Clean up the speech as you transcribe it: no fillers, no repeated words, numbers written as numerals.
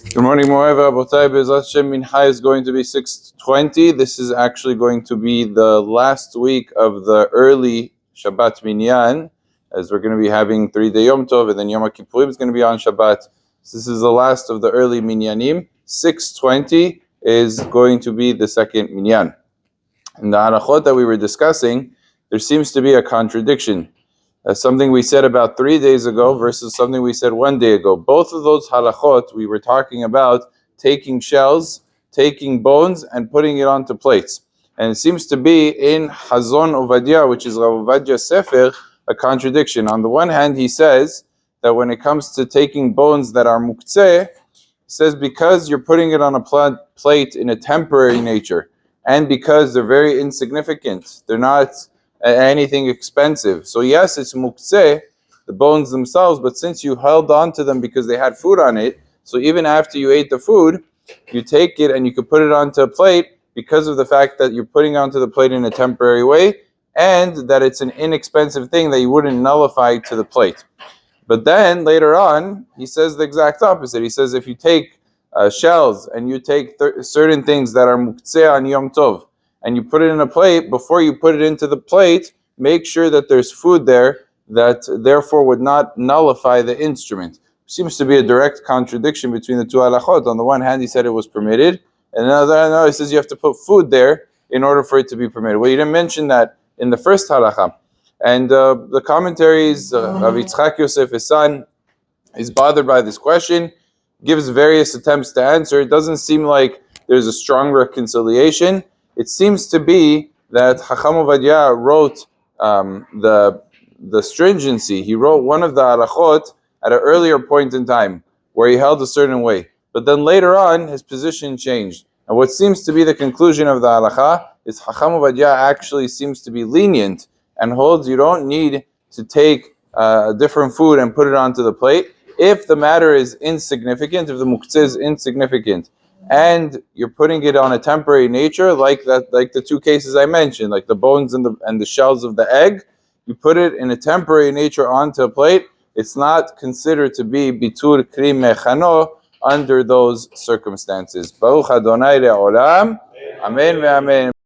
Good morning, Mo'eva Abotai. Be'ezrat Hashem, Mincha is going to be 6:20. This is actually going to be the last week of the early Shabbat Minyan, as we're going to be having 3-day Yom Tov, and then Yom Kippurim is going to be on Shabbat. So this is the last of the early Minyanim. 6:20 is going to be the second Minyan. In the halachot that we were discussing, there seems to be a contradiction. Something we said about 3 days ago versus something we said 1 day ago. Both of those halachot, we were talking about taking shells, taking bones, and putting it onto plates. And it seems to be in Hazon Ovadia, which is Rav Ovadiah's Sefer, a contradiction. On the one hand, he says that when it comes to taking bones that are muktzeh, he says because you're putting it on a plate in a temporary nature, and because they're very insignificant, they're not anything expensive. So yes, it's muktzeh, the bones themselves, but since you held on to them because they had food on it, so even after you ate the food, you take it and you could put it onto a plate because of the fact that you're putting it onto the plate in a temporary way, and that it's an inexpensive thing that you wouldn't nullify to the plate. But then later on, he says the exact opposite. He says if you take shells and you take certain things that are muktzeh on Yom Tov, and you put it in a plate, before you put it into the plate, make sure that there's food there that therefore would not nullify the instrument. Seems to be a direct contradiction between the two halachot. On the one hand, he said it was permitted, and another he says you have to put food there in order for it to be permitted. Well, you didn't mention that in the first halacha. And the commentaries of Yitzchak Yosef, his son, is bothered by this question, gives various attempts to answer. It doesn't seem like there's a strong reconciliation. It seems to be that Chacham Ovadia wrote the stringency. He wrote one of the halachot at an earlier point in time where he held a certain way. But then later on, his position changed. And what seems to be the conclusion of the halacha is Chacham Ovadia actually seems to be lenient and holds you don't need to take different food and put it onto the plate. If the matter is insignificant, if the muktzeh is insignificant, and you're putting it on a temporary nature, like the two cases I mentioned, like the bones and the shells of the egg, you put it in a temporary nature onto a plate, it's not considered to be bitur kri mechano under those circumstances. Baruch Adonai le'olam. Amen ve'amen.